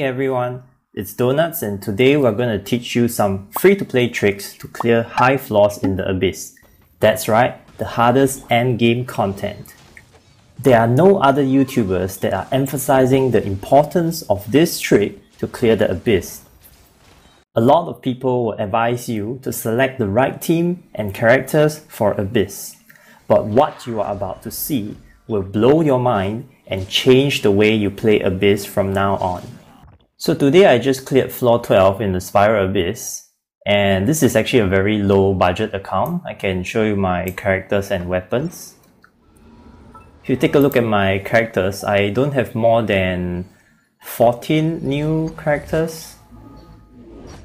everyone, it's Donuts and today we're going to teach you some free-to-play tricks to clear high floors in the Abyss. That's right, the hardest endgame content. There are no other YouTubers that are emphasizing the importance of this trick to clear the Abyss. A lot of people will advise you to select the right team and characters for Abyss. But what you are about to see will blow your mind and change the way you play Abyss from now on. So today I just cleared floor 12 in the Spiral Abyss, and this is actually a very low budget account. I can show you my characters and weapons. If you take a look at my characters, I don't have more than 14 new characters.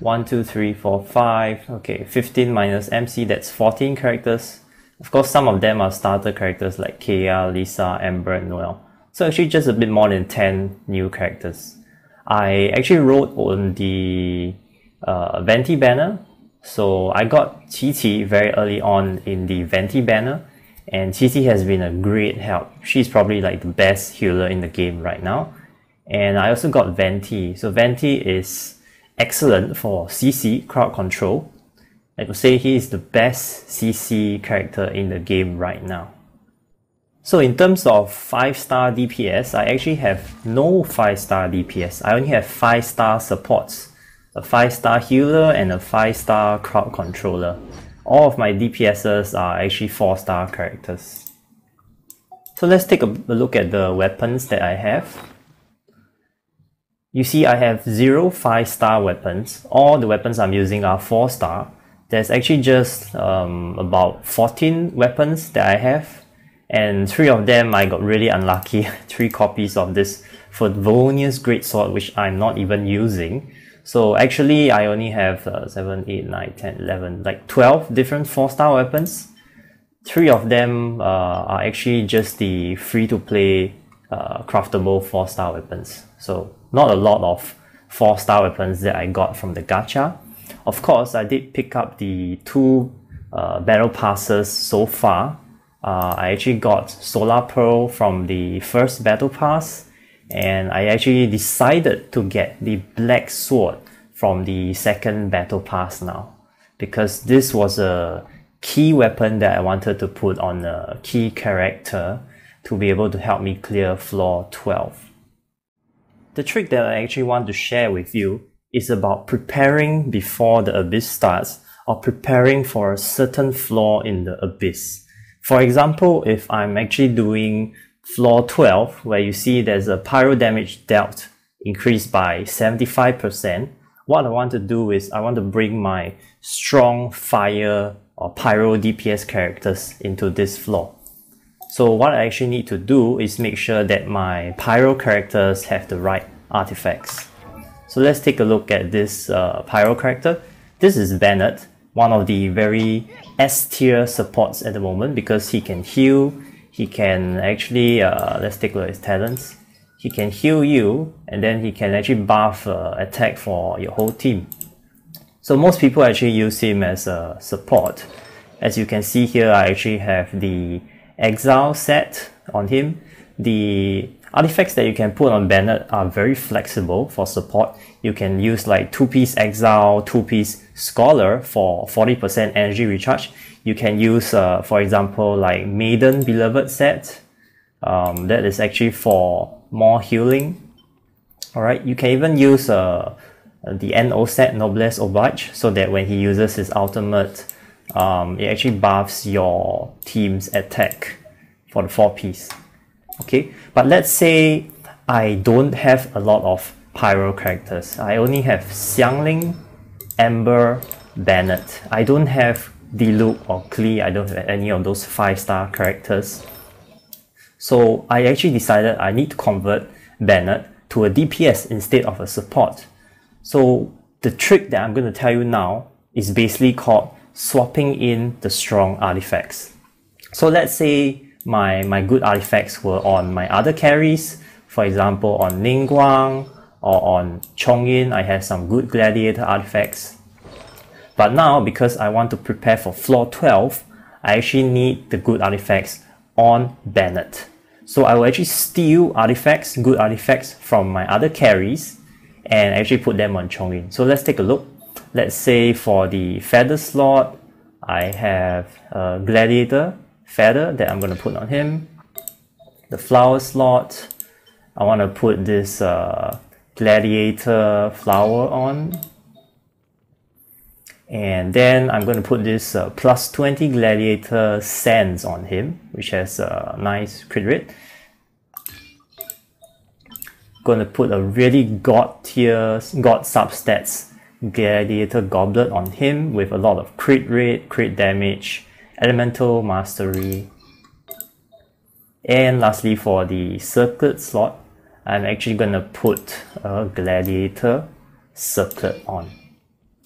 1, 2, 3, 4, 5, okay, 15 minus MC, that's 14 characters. Of course, some of them are starter characters like Kea, Lisa, Amber, and Noel. So actually just a bit more than 10 new characters. I actually wrote on the Venti banner. So I got Qi very early on in the Venti banner, and Qi has been a great help. She's probably like the best healer in the game right now. And I also got Venti. So Venti is excellent for CC, crowd control. I would say he is the best CC character in the game right now. So in terms of 5-star DPS, I actually have no 5-star DPS. I only have 5-star supports, a 5-star healer and a 5-star crowd controller. All of my DPSs are actually 4-star characters. So let's take a look at the weapons that I have. You see I have 0 5-star weapons. All the weapons I'm using are 4-star. There's actually just about 14 weapons that I have. And 3 of them I got really unlucky. 3 copies of this Favonius Greatsword, which I'm not even using. So actually I only have 7, 8, 9, 10, 11, like 12 different 4-star weapons. 3 of them are actually just the free-to-play craftable 4-star weapons. So not a lot of 4-star weapons that I got from the gacha. Of course, I did pick up the 2 battle passes so far. I actually got Solar Pearl from the first battle pass, and I actually decided to get the Black Sword from the second battle pass now, because this was a key weapon that I wanted to put on a key character to be able to help me clear floor 12. The trick that I actually want to share with you is about preparing before the Abyss starts, or preparing for a certain floor in the Abyss. For example, if I'm actually doing floor 12, where you see there's a pyro damage dealt increased by 75%, what I want to do is I want to bring my strong fire or pyro DPS characters into this floor. So what I actually need to do is make sure that my pyro characters have the right artifacts. So let's take a look at this pyro character. This is Bennett, one of the very S-tier supports at the moment, because he can heal, he can actually, let's take a look at his talents. He can heal you, and then he can actually buff attack for your whole team. So most people actually use him as a support. As you can see here, I actually have the Exile set on him. The artifacts that you can put on Bennett are very flexible for support. You can use like 2-piece Exile, 2-piece Scholar for 40% energy recharge. You can use, for example, like Maiden Beloved set. That is actually for more healing. Alright, you can even use the NO set, Noblesse Oblige, so that when he uses his ultimate, it actually buffs your team's attack for the 4-piece. Okay, but let's say I don't have a lot of pyro characters. I only have Xiangling, Amber, Bennett. I don't have Diluc or Klee. I don't have any of those 5-star characters. So I actually decided I need to convert Bennett to a DPS instead of a support. So the trick that I'm going to tell you now is basically called swapping in the strong artifacts. So let's say my good artifacts were on my other carries, for example on Ningguang or on Chongyin. I have some good gladiator artifacts. But now, because I want to prepare for floor 12, I actually need the good artifacts on Bennett. So I will actually steal artifacts, good artifacts from my other carries, and actually put them on Chongyun. So let's take a look. Let's say for the feather slot, I have a gladiator feather that I'm going to put on him. The flower slot, I want to put this gladiator flower on. And then I'm going to put this plus 20 gladiator sands on him, which has a nice crit rate. Going to put a really god substats gladiator goblet on him with a lot of crit rate, crit damage, elemental mastery. And lastly, for the circlet slot, I'm actually going to put a gladiator circlet on.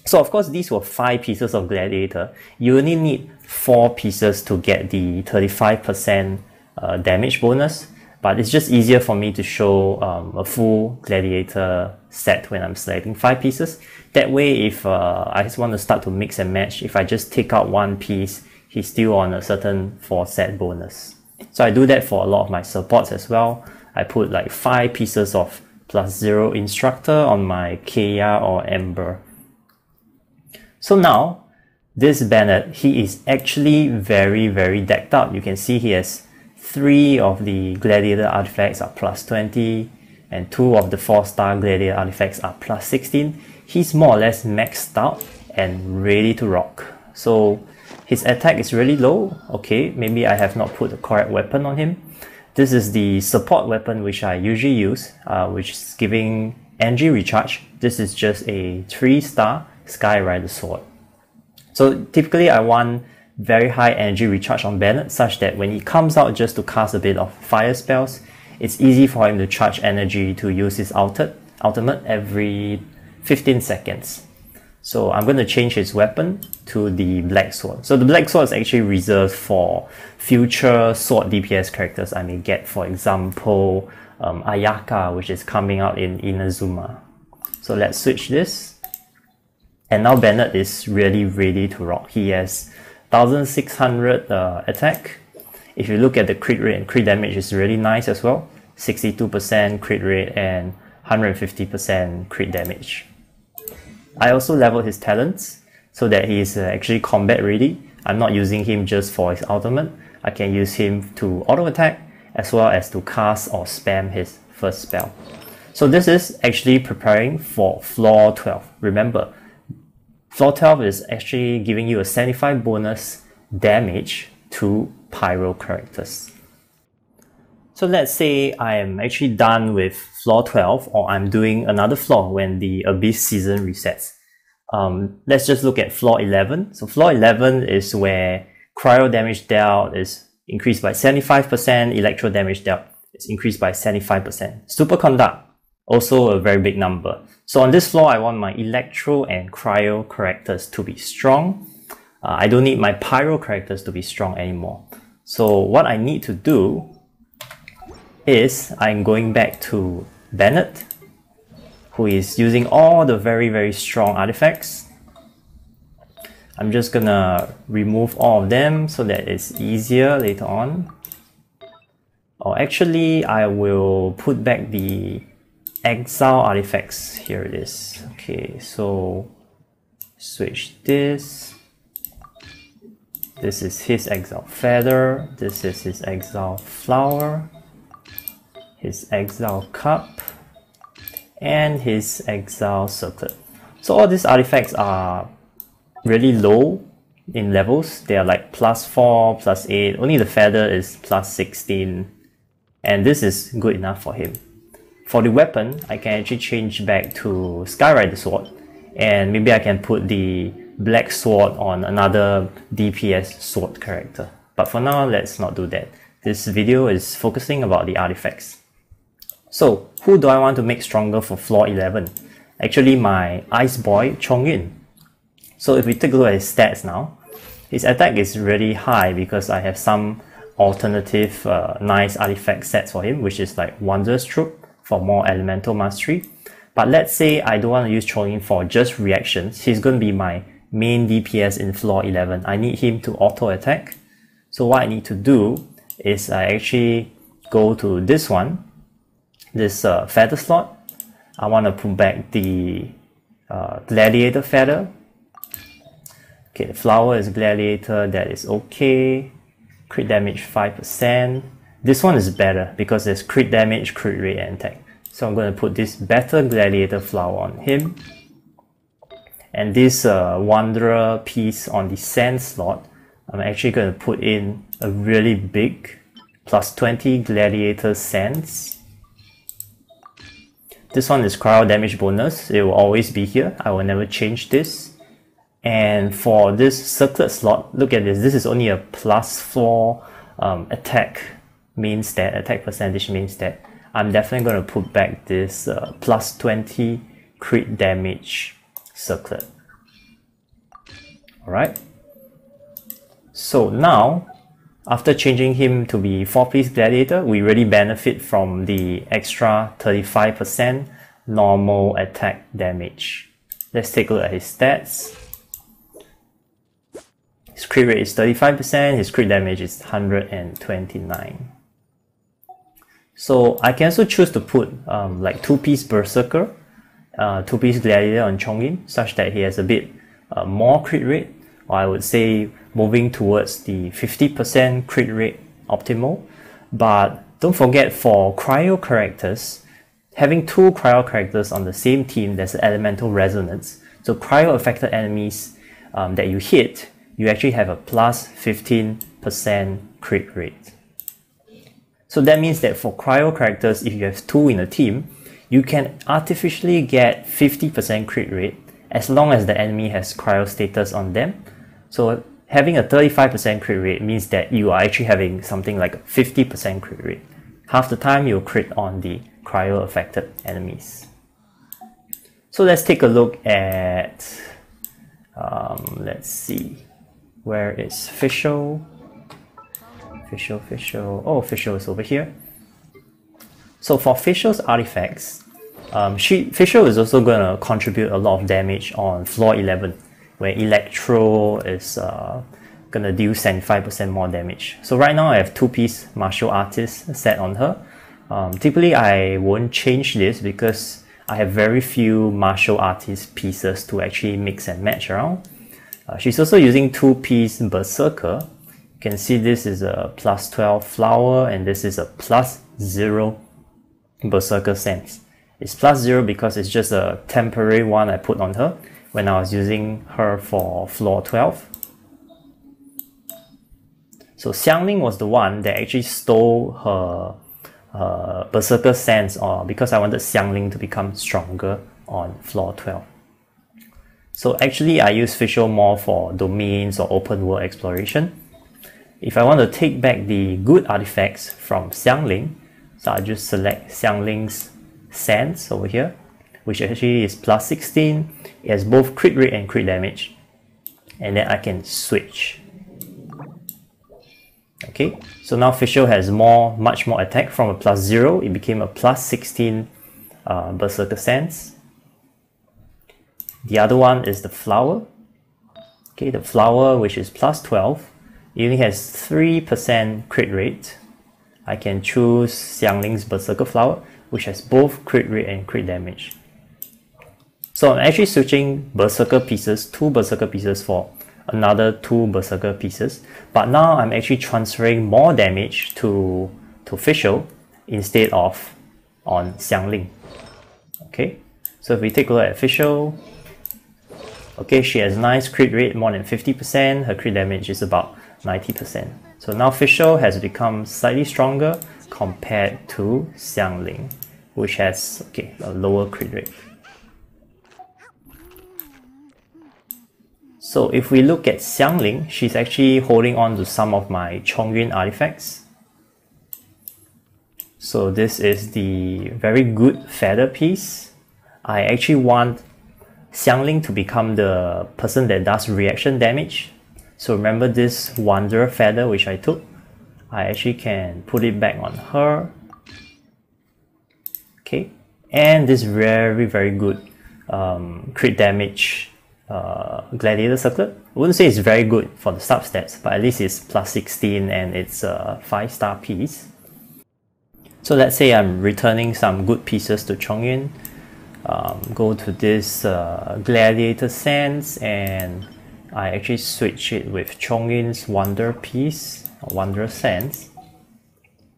So of course, these were 5 pieces of gladiator. You only need 4 pieces to get the 35% damage bonus, but it's just easier for me to show a full gladiator set when I'm selecting 5 pieces. That way, if I just want to start to mix and match, if I just take out 1 piece, he's still on a certain 4 set bonus. So I do that for a lot of my supports as well. I put like 5 pieces of +0 instructor on my Kea or Ember. So now, this Bennett, he is actually very decked out. You can see he has 3 of the gladiator artifacts are +20 and 2 of the 4-star gladiator artifacts are +16. He's more or less maxed out and ready to rock. So his attack is really low. Okay, maybe I have not put the correct weapon on him. This is the support weapon which I usually use, which is giving energy recharge. This is just a 3-star Sky Rider sword. So typically I want very high energy recharge on Bennett, such that when he comes out just to cast a bit of fire spells, it's easy for him to charge energy to use his ultimate every 15 seconds. So I'm going to change his weapon to the Black Sword. So the Black Sword is actually reserved for future sword DPS characters I may get, for example Ayaka, which is coming out in Inazuma. So let's switch this. And now Bennett is really ready to rock. He has 1600 attack. If you look at the crit rate and crit damage, is really nice as well. 62% crit rate and 150% crit damage. I also leveled his talents so that he is actually combat ready. I'm not using him just for his ultimate. I can use him to auto attack as well as to cast or spam his first spell. So this is actually preparing for floor 12. Remember, floor 12 is actually giving you a 75 bonus damage to pyro characters. So let's say I am actually done with floor 12, or I'm doing another floor when the Abyss season resets. Let's just look at floor 11. So floor 11 is where cryo damage dealt is increased by 75%, electro damage dealt is increased by 75%. Superconduct, also a very big number. So on this floor, I want my electro and cryo characters to be strong. I don't need my pyro characters to be strong anymore. So what I need to do is I'm going back to Bennett, who is using all the very strong artifacts. I'm just gonna remove all of them so that it's easier later on. Or actually, I will put back the exile artifacts. Here it is. Okay, so switch this. This is his exile feather. This is his exile flower. His exile cup. And his exile circlet. So all these artifacts are really low in levels. They are like +4, +8. Only the feather is +16. And this is good enough for him. For the weapon, I can actually change back to Sky Rider Sword, and maybe I can put the Black Sword on another DPS sword character. But for now, let's not do that. This video is focusing about the artifacts. So, who do I want to make stronger for floor 11? Actually, my Ice Boy, Chongyun. So if we take a look at his stats now, his attack is really high because I have some alternative nice artifact sets for him, which is like Wanderer's Troop for more elemental mastery. But let's say I don't want to use Chongyun for just reactions. He's going to be my main DPS in floor 11. I need him to auto attack. So what I need to do is I actually go to this one, this feather slot. I want to put back the gladiator feather. Okay, the flower is gladiator, that is okay. Crit damage 5%. This one is better because there's crit damage, crit rate, and attack. So I'm going to put this better gladiator flower on him. And this wanderer piece on the sand slot, I'm actually going to put in a really big plus 20 gladiator sands. This one is cryo damage bonus. It will always be here. I will never change this. And for this circlet slot, look at this. This is only a +4 attack main stat, attack percentage main stat. I'm definitely going to put back this plus 20 crit damage circlet. Alright. So now, after changing him to be 4-piece gladiator, we really benefit from the extra 35% normal attack damage. Let's take a look at his stats. His crit rate is 35%, his crit damage is 129. So I can also choose to put like 2-piece berserker, 2-piece gladiator on Chongyin, such that he has a bit more crit rate, or I would say moving towards the 50% crit rate optimal. But don't forget, for cryo characters, having 2 cryo characters on the same team, there's an elemental resonance. So cryo affected enemies that you hit, you actually have a plus 15% crit rate. So that means that for cryo characters, if you have 2 in a team, you can artificially get 50% crit rate as long as the enemy has cryo status on them. So having a 35% crit rate means that you are actually having something like a 50% crit rate. Half the time you'll crit on the cryo affected enemies. So let's take a look at, let's see, where is Fischl? Oh, Fischl is over here. So for Fischl's artifacts, Fischl is also going to contribute a lot of damage on floor 11, where Electro is going to deal 75% more damage. So right now I have 2-piece martial artist set on her. Typically I won't change this because I have very few martial artist pieces to actually mix and match around. She's also using 2-piece berserker. You can see this is a plus 12 flower and this is a plus 0 berserker sense. It's plus 0 because it's just a temporary one I put on her when I was using her for floor 12. So Xiangling was the one that actually stole her berserker sense, or because I wanted Xiangling to become stronger on floor 12. So actually I use Fischl more for domains or open world exploration. If I want to take back the good artifacts from Xiangling, so I just select Xiangling's Sands over here, which actually is plus 16. It has both crit rate and crit damage. And then I can switch. Okay, so now Fischl has much more attack. From a plus 0, it became a plus 16 Berserker Sands. The other one is the flower. Okay, the flower, which is plus 12, it only has 3% crit rate. I can choose Xiangling's Berserker Flower, which has both crit rate and crit damage. So I'm actually switching Berserker pieces, 2 Berserker pieces for another 2 Berserker pieces. But now I'm actually transferring more damage to Fischl instead of on Xiangling. Okay, so if we take a look at Fischl, okay, she has nice crit rate, more than 50%. Her crit damage is about 90%. So now Fischl has become slightly stronger compared to Xiangling, which has a lower crit rate. So if we look at Xiangling, she's actually holding on to some of my Chongyun artifacts. So this is the very good feather piece. I actually want Xiangling to become the person that does reaction damage. So remember this Wanderer feather which I took? I actually can put it back on her. Okay, and this very good crit damage Gladiator Circlet. I wouldn't say it's very good for the substats, but at least it's plus 16 and it's a 5-star piece. So let's say I'm returning some good pieces to Chongyun. go to this Gladiator Sense, and I actually switch it with Chongyin's Wonder Piece, or Wonder Sense.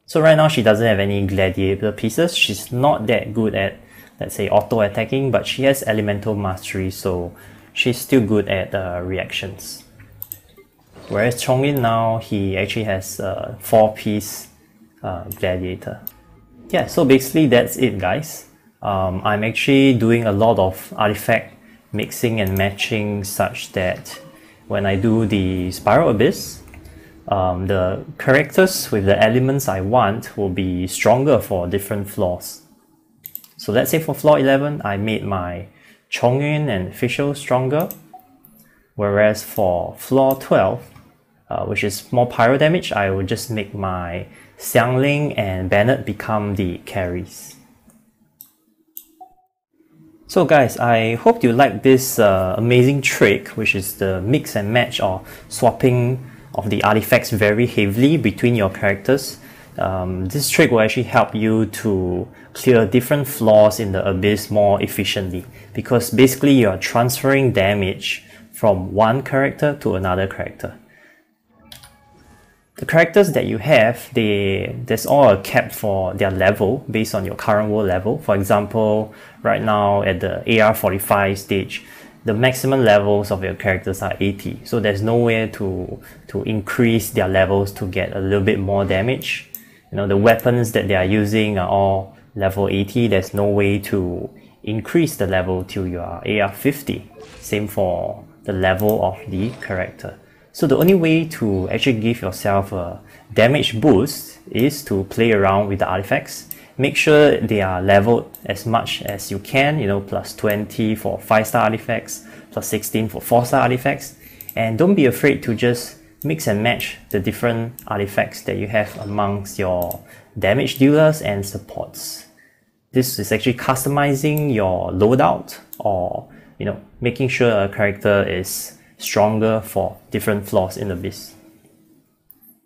So right now she doesn't have any Gladiator pieces. She's not that good at, let's say, auto attacking, but she has Elemental Mastery, so she's still good at reactions. Whereas Chongyin now, he actually has a 4-piece Gladiator. Yeah, so basically that's it, guys. I'm actually doing a lot of artifact mixing and matching such that when I do the Spiral Abyss, the characters with the elements I want will be stronger for different floors. So let's say for floor 11, I made my Chongyun and Fischl stronger, whereas for floor 12, which is more pyro damage, I will just make my Xiangling and Bennett become the carries. So guys, I hope you like this amazing trick, which is the mix and match or swapping of the artifacts very heavily between your characters. This trick will actually help you to clear different floors in the Abyss more efficiently, because basically you are transferring damage from one character to another character. The characters that you have, there's all a cap for their level based on your current world level. For example, right now at the AR45 stage, the maximum levels of your characters are 80. So there's no way to increase their levels to get a little bit more damage. You know, the weapons that they are using are all level 80. There's no way to increase the level till you are AR50. Same for the level of the character. So the only way to actually give yourself a damage boost is to play around with the artifacts. Make sure they are leveled as much as you can, you know, plus 20 for 5-star artifacts, plus 16 for 4-star artifacts. And don't be afraid to just mix and match the different artifacts that you have amongst your damage dealers and supports. This is actually customizing your loadout, or, you know, making sure a character is stronger for different floors in the Abyss.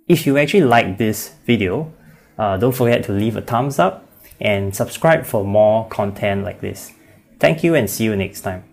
If you actually like this video, don't forget to leave a thumbs up and subscribe for more content like this. Thank you and see you next time.